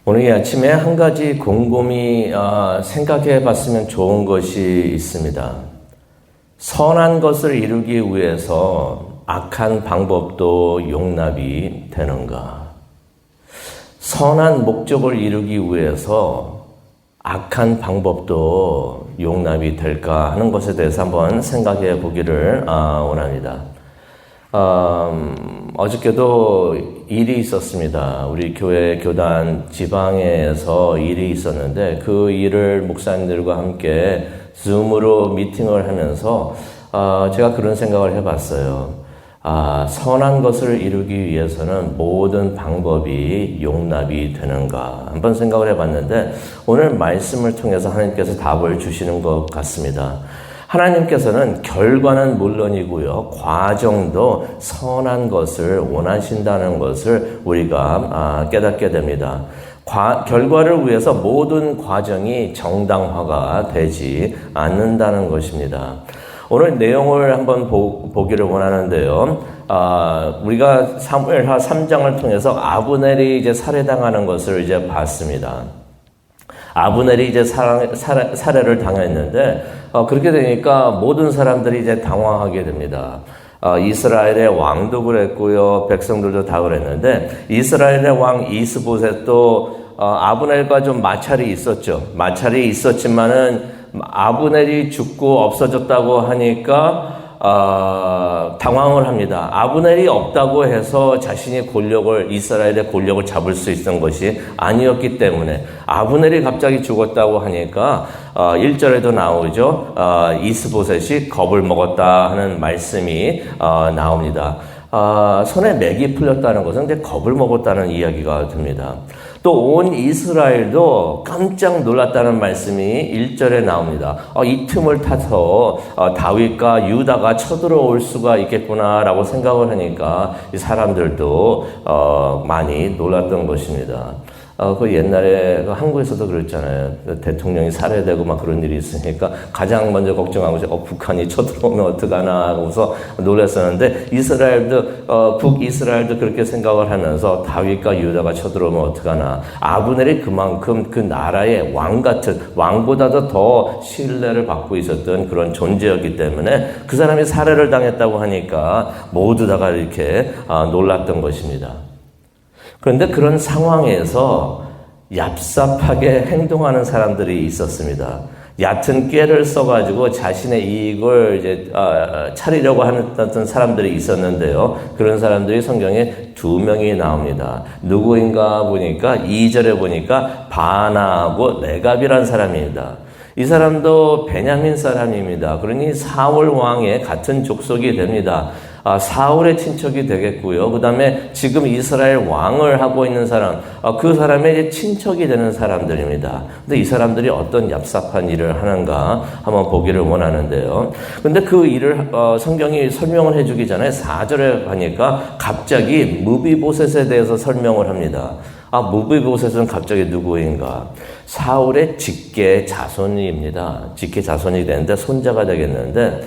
오늘 이 아침에 한 가지 곰곰이 생각해 봤으면 좋은 것이 있습니다. 선한 것을 이루기 위해서 악한 방법도 용납이 되는가? 선한 목적을 이루기 위해서 악한 방법도 용납이 될까 하는 것에 대해서 한번 생각해 보기를 원합니다. 어저께도 일이 있었습니다. 우리 교회 교단 지방에서 일이 있었는데 그 일을 목사님들과 함께 줌으로 미팅을 하면서 제가 그런 생각을 해봤어요. 선한 것을 이루기 위해서는 모든 방법이 용납이 되는가 한번 생각을 해봤는데 오늘 말씀을 통해서 하나님께서 답을 주시는 것 같습니다. 하나님께서는 결과는 물론이고요. 과정도 선한 것을 원하신다는 것을 우리가 깨닫게 됩니다. 결과를 위해서 모든 과정이 정당화가 되지 않는다는 것입니다. 오늘 내용을 한번 보기를 원하는데요. 우리가 사무엘하 3장을 통해서 아브넬이 이제 살해당하는 것을 이제 봤습니다. 아브넬이 이제 살해를 당했는데 그렇게 되니까 모든 사람들이 이제 당황하게 됩니다. 이스라엘의 왕도 그랬고요, 백성들도 다 그랬는데 이스라엘의 왕 이스보셋도 아브넬과 좀 마찰이 있었죠. 마찰이 있었지만은 아브넬이 죽고 없어졌다고 하니까 당황을 합니다. 아브넬이 없다고 해서 자신이 이스라엘의 권력을 잡을 수 있었던 것이 아니었기 때문에 아브넬이 갑자기 죽었다고 하니까 1절에도 나오죠. 이스보셋이 겁을 먹었다 하는 말씀이 나옵니다. 손에 맥이 풀렸다는 것은 이제 겁을 먹었다는 이야기가 듭니다. 또 온 이스라엘도 깜짝 놀랐다는 말씀이 1절에 나옵니다. 이 틈을 타서 다윗과 유다가 쳐들어올 수가 있겠구나라고 생각을 하니까 이 사람들도 많이 놀랐던 것입니다. 그 옛날에 한국에서도 그랬잖아요. 대통령이 살해되고 막 그런 일이 있으니까 가장 먼저 걱정한 것이 북한이 쳐들어오면 어떡하나 하고서 놀랐었는데 북이스라엘도 그렇게 생각을 하면서 다윗과 유다가 쳐들어오면 어떡하나. 아브넬이 그만큼 그 나라의 왕보다도 더 신뢰를 받고 있었던 그런 존재였기 때문에 그 사람이 살해를 당했다고 하니까 모두 다가 이렇게 놀랐던 것입니다. 그런데 그런 상황에서 얍삽하게 행동하는 사람들이 있었습니다. 얕은 꾀를 써가지고 자신의 이익을 이제 차리려고 하는 사람들이 있었는데요. 그런 사람들이 성경에 2명이 나옵니다. 누구인가 보니까 2절에 보니까 바나하고 레갑이라는 사람입니다. 이 사람도 베냐민 사람입니다. 그러니 사울 왕의 같은 족속이 됩니다. 사울의 친척이 되겠고요. 그 다음에 지금 이스라엘 왕을 하고 있는 사람, 그 사람의 이제 친척이 되는 사람들입니다. 근데 이 사람들이 어떤 얍삽한 일을 하는가 한번 보기를 원하는데요. 근데 그 일을 성경이 설명을 해주기 전에 4절에 가니까 갑자기 무비보셋에 대해서 설명을 합니다. 무비보셋은 갑자기 누구인가? 사울의 직계 자손입니다. 직계 자손이 되는데 손자가 되겠는데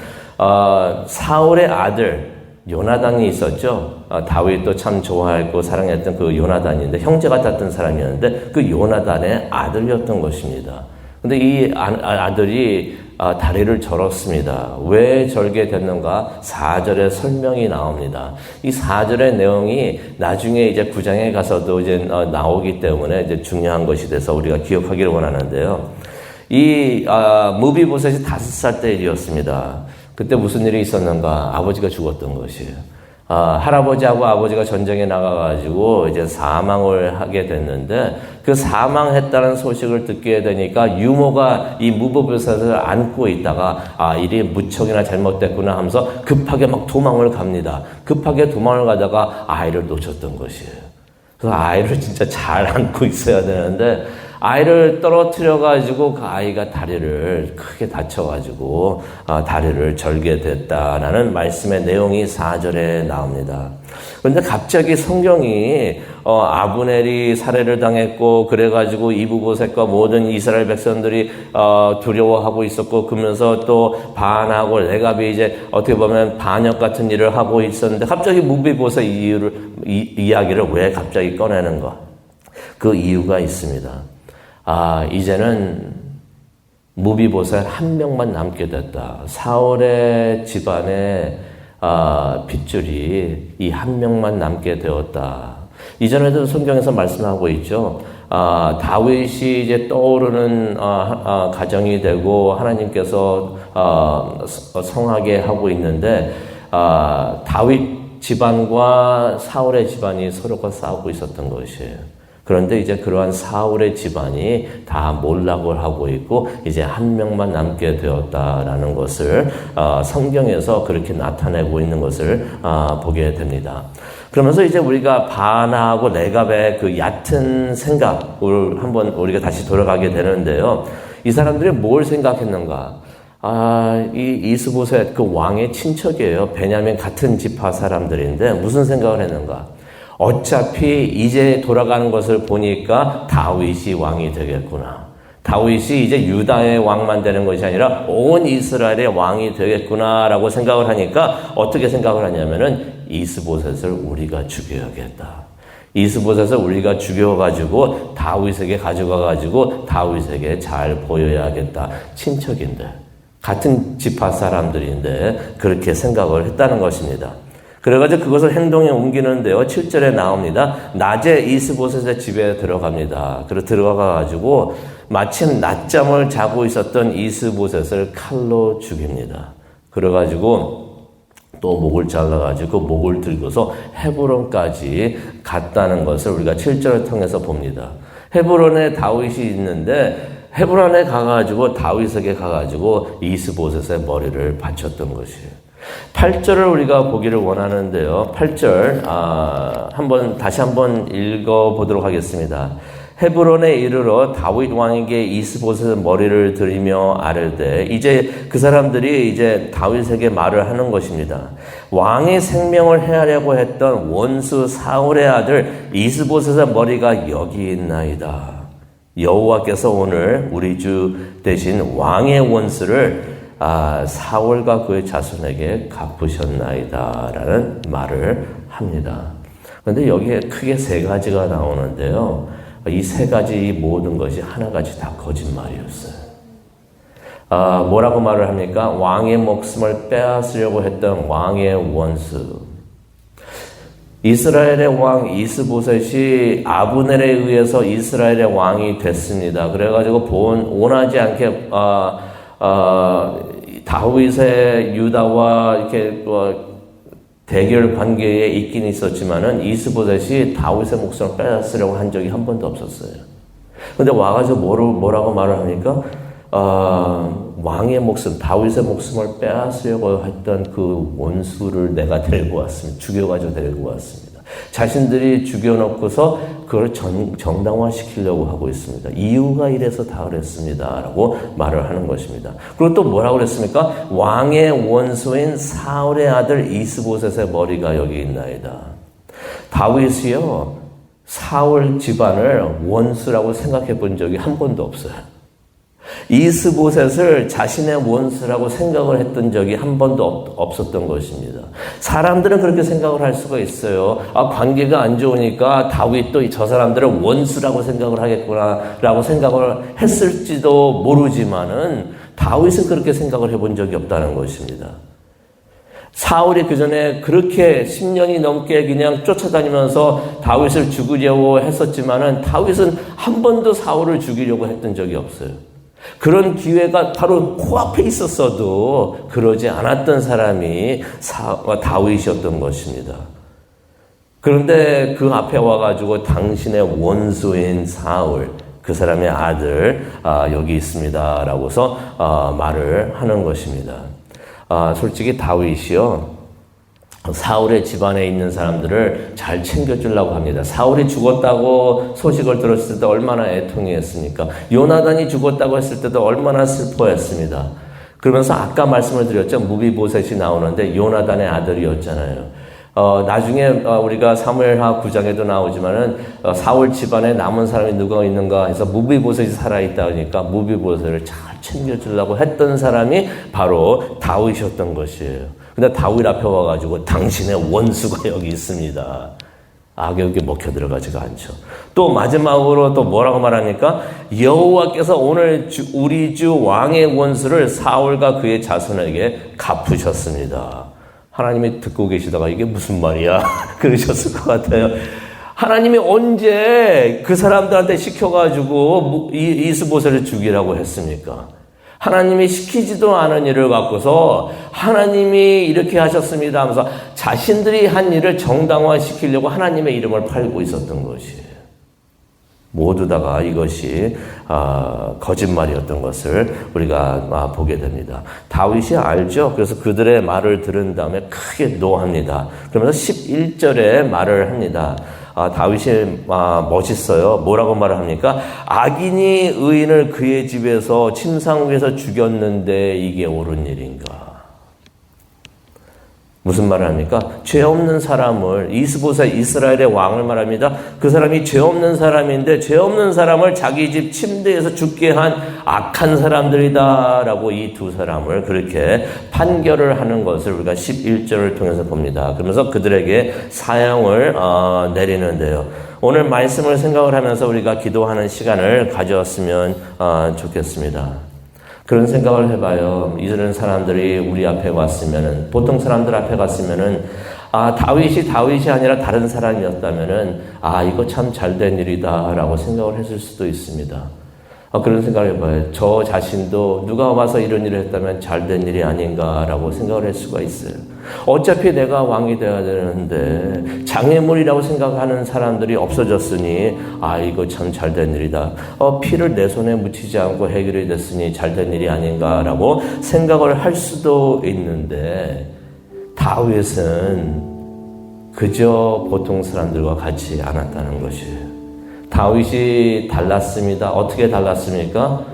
사울의 아들 요나단이 있었죠. 다윗도 참 좋아했고 사랑했던 그 요나단인데 형제 같았던 사람이었는데 그 요나단의 아들이었던 것입니다. 근데 이 아들이 다리를 절었습니다. 왜 절게 됐는가? 4절에 설명이 나옵니다. 이 4절의 내용이 나중에 이제 9장에 가서도 이제 나오기 때문에 이제 중요한 것이 돼서 우리가 기억하기를 원하는데요. 이 무비보셋이 5살 때 일이었습니다. 그때 무슨 일이 있었는가? 아버지가 죽었던 것이에요. 할아버지하고 아버지가 전쟁에 나가가지고 이제 사망을 하게 됐는데 그 사망했다는 소식을 듣게 되니까 유모가 이 무비보셋을 안고 있다가 일이 무척이나 잘못됐구나 하면서 급하게 막 도망을 갑니다. 급하게 도망을 가다가 아이를 놓쳤던 것이에요. 그 아이를 진짜 잘 안고 있어야 되는데 아이를 떨어뜨려가지고 그 아이가 다리를 크게 다쳐가지고 다리를 절게 됐다라는 말씀의 내용이 4절에 나옵니다. 그런데 갑자기 성경이 아브넬이 살해를 당했고 그래가지고 이브보셋과 모든 이스라엘 백성들이 두려워하고 있었고 그러면서 또 바나하고 레갑이 이제 어떻게 보면 반역 같은 일을 하고 있었는데 갑자기 무비보셋 이야기를 왜 갑자기 꺼내는가? 그 이유가 있습니다. 이제는 무비보셋 한 명만 남게 됐다. 사울의 집안의 핏줄이 이 한 명만 남게 되었다. 이전에도 성경에서 말씀하고 있죠. 다윗이 이제 떠오르는 가정이 되고 하나님께서 성하게 하고 있는데 다윗 집안과 사울의 집안이 서로가 싸우고 있었던 것이에요. 그런데 이제 그러한 사울의 집안이 다 몰락을 하고 있고 이제 한 명만 남게 되었다라는 것을 성경에서 그렇게 나타내고 있는 것을 보게 됩니다. 그러면서 이제 우리가 바나하고 레갑의 그 얕은 생각을 한번 우리가 다시 돌아가게 되는데요. 이 사람들이 뭘 생각했는가? 이 이스보셋 그 왕의 친척이에요. 베냐민 같은 지파 사람들인데 무슨 생각을 했는가? 어차피 이제 돌아가는 것을 보니까 다윗이 왕이 되겠구나. 다윗이 이제 유다의 왕만 되는 것이 아니라 온 이스라엘의 왕이 되겠구나라고 생각을 하니까 어떻게 생각을 하냐면은 이스보셋을 우리가 죽여야겠다. 이스보셋을 우리가 죽여가지고 다윗에게 가져가가지고 다윗에게 잘 보여야겠다. 친척인데 같은 지파 사람들인데 그렇게 생각을 했다는 것입니다. 그래가지고 그것을 행동에 옮기는데요. 7절에 나옵니다. 낮에 이스보셋의 집에 들어갑니다. 그리고 들어가가지고 마침 낮잠을 자고 있었던 이스보셋을 칼로 죽입니다. 그래가지고 또 목을 잘라가지고 목을 들고서 헤브론까지 갔다는 것을 우리가 7절을 통해서 봅니다. 헤브론에 다윗이 있는데 헤브론에 가가지고 다윗에게 가가지고 이스보셋의 머리를 바쳤던 것이에요. 8절을 우리가 보기를 원하는데요. 8절 다시 한번 읽어보도록 하겠습니다. 헤브론에 이르러 다윗 왕에게 이스보셋의 머리를 들이며 아뢰되 이제 그 사람들이 이제 다윗에게 말을 하는 것입니다. 왕의 생명을 해하려고 했던 원수 사울의 아들 이스보셋의 머리가 여기 있나이다. 여호와께서 오늘 우리 주 대신 왕의 원수를 사울과 그의 자손에게 갚으셨나이다 라는 말을 합니다. 그런데 여기에 크게 세 가지가 나오는데요. 이 세 가지 모든 것이 하나같이 다 거짓말이었어요. 뭐라고 말을 합니까? 왕의 목숨을 빼앗으려고 했던 왕의 원수. 이스라엘의 왕 이스보셋이 아브넬에 의해서 이스라엘의 왕이 됐습니다. 그래가지고 원하지 않게 다윗의 유다와 이렇게 대결 관계에 있긴 있었지만은 이스보셋이 다윗의 목숨을 빼앗으려고 한 적이 한 번도 없었어요. 근데 와가지고 뭐라고 말을 합니까? 왕의 목숨, 다윗의 목숨을 빼앗으려고 했던 그 원수를 내가 데리고 왔습니다. 죽여가지고 데리고 왔습니다. 자신들이 죽여놓고서 그걸 정당화시키려고 하고 있습니다. 이유가 이래서 다 그랬습니다. 라고 말을 하는 것입니다. 그리고 또 뭐라고 그랬습니까? 왕의 원수인 사울의 아들 이스보셋의 머리가 여기 있나이다. 다윗이요, 사울 집안을 원수라고 생각해 본 적이 한 번도 없어요. 이스보셋을 자신의 원수라고 생각을 했던 적이 한 번도 없었던 것입니다. 사람들은 그렇게 생각을 할 수가 있어요. 관계가 안 좋으니까 다윗도 저 사람들을 원수라고 생각을 하겠구나라고 생각을 했을지도 모르지만은 다윗은 그렇게 생각을 해본 적이 없다는 것입니다. 사울이 그 전에 그렇게 10년이 넘게 그냥 쫓아다니면서 다윗을 죽이려고 했었지만은 다윗은 한 번도 사울을 죽이려고 했던 적이 없어요. 그런 기회가 바로 코앞에 있었어도 그러지 않았던 사람이 다윗이었던 것입니다. 그런데 그 앞에 와가지고 당신의 원수인 사울, 그 사람의 아들 여기 있습니다 라고서 말을 하는 것입니다. 솔직히 다윗이요, 사울의 집안에 있는 사람들을 잘 챙겨주려고 합니다. 사울이 죽었다고 소식을 들었을 때도 얼마나 애통했습니까? 요나단이 죽었다고 했을 때도 얼마나 슬퍼했습니다. 그러면서 아까 말씀을 드렸죠. 무비보셋이 나오는데 요나단의 아들이었잖아요. 나중에 우리가 사무엘하 9장에도 나오지만은 사울 집안에 남은 사람이 누가 있는가 해서 무비보셋이 살아있다 하니까 무비보셋을 잘 챙겨주려고 했던 사람이 바로 다윗이었던 것이에요. 근데 다윗 앞에 와가지고 당신의 원수가 여기 있습니다. 악역에 먹혀 들어가지가 않죠. 또 마지막으로 또 뭐라고 말합니까? 여호와께서 오늘 우리 주 왕의 원수를 사울과 그의 자손에게 갚으셨습니다. 하나님이 듣고 계시다가 이게 무슨 말이야? 그러셨을 것 같아요. 하나님이 언제 그 사람들한테 시켜가지고 이스보셋을 죽이라고 했습니까? 하나님이 시키지도 않은 일을 갖고서 하나님이 이렇게 하셨습니다 하면서 자신들이 한 일을 정당화시키려고 하나님의 이름을 팔고 있었던 것이에요. 모두 다가 이것이 거짓말이었던 것을 우리가 보게 됩니다. 다윗이 알죠. 그래서 그들의 말을 들은 다음에 크게 노합니다. 그러면서 11절에 말을 합니다. 다윗이 멋있어요. 뭐라고 말을 합니까? 악인이 의인을 그의 집에서 침상 위에서 죽였는데 이게 옳은 일인가? 무슨 말을 합니까? 죄 없는 사람을, 이스보셋 이스라엘의 왕을 말합니다. 그 사람이 죄 없는 사람인데 죄 없는 사람을 자기 집 침대에서 죽게 한 악한 사람들이다라고 이 두 사람을 그렇게 판결을 하는 것을 우리가 11절을 통해서 봅니다. 그러면서 그들에게 사형을 내리는데요. 오늘 말씀을 생각을 하면서 우리가 기도하는 시간을 가졌으면 좋겠습니다. 그런 생각을 해봐요. 이런 사람들이 우리 앞에 왔으면은, 보통 사람들 앞에 갔으면은, 다윗이 아니라 다른 사람이었다면은, 이거 참 잘된 일이다, 라고 생각을 했을 수도 있습니다. 그런 생각을 해봐요. 저 자신도 누가 와서 이런 일을 했다면 잘된 일이 아닌가라고 생각을 할 수가 있어요. 어차피 내가 왕이 돼야 되는데 장애물이라고 생각하는 사람들이 없어졌으니 이거 참 잘된 일이다. 피를 내 손에 묻히지 않고 해결이 됐으니 잘된 일이 아닌가라고 생각을 할 수도 있는데 다윗은 그저 보통 사람들과 같이 않았다는 것이에요. 다윗이 달랐습니다. 어떻게 달랐습니까?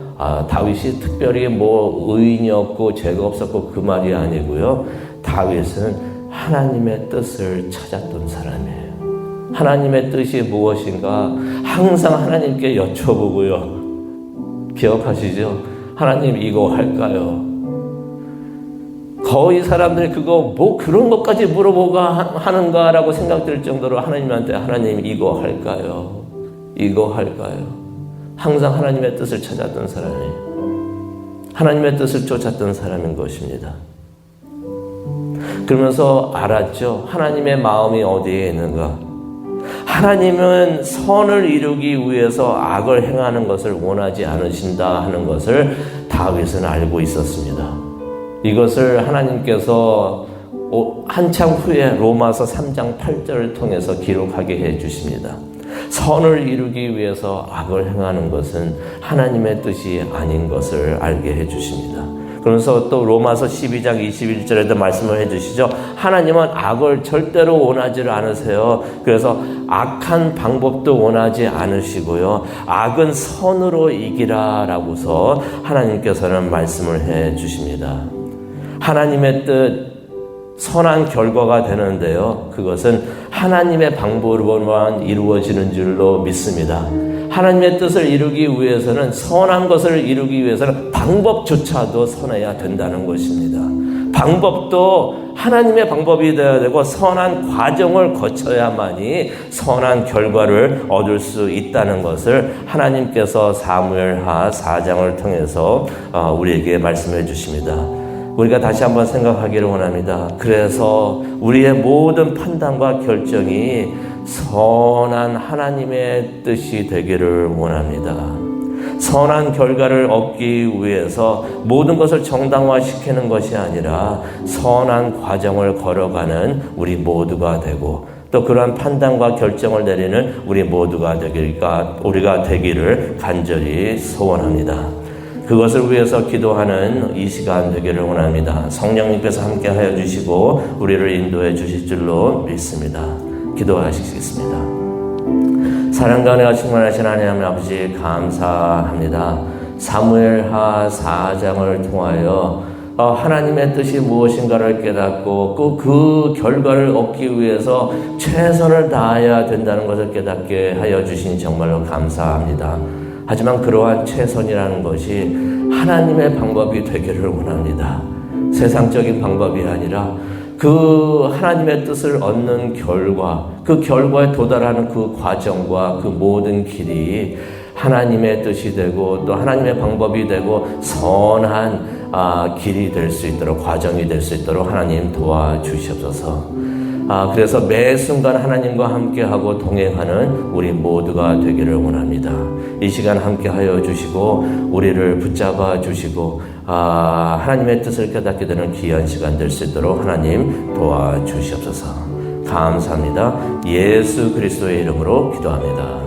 다윗이 특별히 의인이었고 죄가 없었고 그 말이 아니고요. 다윗은 하나님의 뜻을 찾았던 사람이에요. 하나님의 뜻이 무엇인가 항상 하나님께 여쭤보고요. 기억하시죠? 하나님 이거 할까요? 거의 사람들이 그거 그런 것까지 물어보고 하는가라고 생각될 정도로 하나님한테 하나님 이거 할까요? 이거 할까요? 항상 하나님의 뜻을 찾았던 사람이에요. 하나님의 뜻을 쫓았던 사람인 것입니다. 그러면서 알았죠. 하나님의 마음이 어디에 있는가? 하나님은 선을 이루기 위해서 악을 행하는 것을 원하지 않으신다 하는 것을 다윗은 알고 있었습니다. 이것을 하나님께서 한참 후에 로마서 3장 8절을 통해서 기록하게 해 주십니다. 선을 이루기 위해서 악을 행하는 것은 하나님의 뜻이 아닌 것을 알게 해 주십니다. 그러면서 또 로마서 12장 21절에도 말씀을 해 주시죠. 하나님은 악을 절대로 원하지 않으세요. 그래서 악한 방법도 원하지 않으시고요. 악은 선으로 이기라라고서 하나님께서는 말씀을 해 주십니다. 하나님의 뜻, 선한 결과가 되는데요. 그것은 하나님의 방법으로만 이루어지는 줄로 믿습니다. 하나님의 뜻을 이루기 위해서는 선한 것을 이루기 위해서는 방법조차도 선해야 된다는 것입니다. 방법도 하나님의 방법이 되어야 되고 선한 과정을 거쳐야만이 선한 결과를 얻을 수 있다는 것을 하나님께서 사무엘하 4장을 통해서 우리에게 말씀해 주십니다. 우리가 다시 한번 생각하기를 원합니다. 그래서 우리의 모든 판단과 결정이 선한 하나님의 뜻이 되기를 원합니다. 선한 결과를 얻기 위해서 모든 것을 정당화시키는 것이 아니라 선한 과정을 걸어가는 우리 모두가 되고 또 그러한 판단과 결정을 내리는 우리 모두가 우리가 되기를 간절히 소원합니다. 그것을 위해서 기도하는 이 시간 되기를 원합니다. 성령님께서 함께 하여 주시고 우리를 인도해 주실 줄로 믿습니다. 기도하시겠습니다. 사랑과 은혜가 충만하신 하나님 아버지 감사합니다. 사무엘하 4장을 통하여 하나님의 뜻이 무엇인가를 깨닫고 그 결과를 얻기 위해서 최선을 다해야 된다는 것을 깨닫게 하여 주신 정말로 감사합니다. 하지만 그러한 최선이라는 것이 하나님의 방법이 되기를 원합니다. 세상적인 방법이 아니라 그 하나님의 뜻을 얻는 결과, 그 결과에 도달하는 그 과정과 그 모든 길이 하나님의 뜻이 되고 또 하나님의 방법이 되고 선한 길이 될 수 있도록, 과정이 될 수 있도록 하나님 도와주시옵소서. 그래서 매 순간 하나님과 함께하고 동행하는 우리 모두가 되기를 원합니다. 이 시간 함께하여 주시고 우리를 붙잡아 주시고 하나님의 뜻을 깨닫게 되는 귀한 시간 될 수 있도록 하나님 도와주시옵소서. 감사합니다. 예수 그리스도의 이름으로 기도합니다.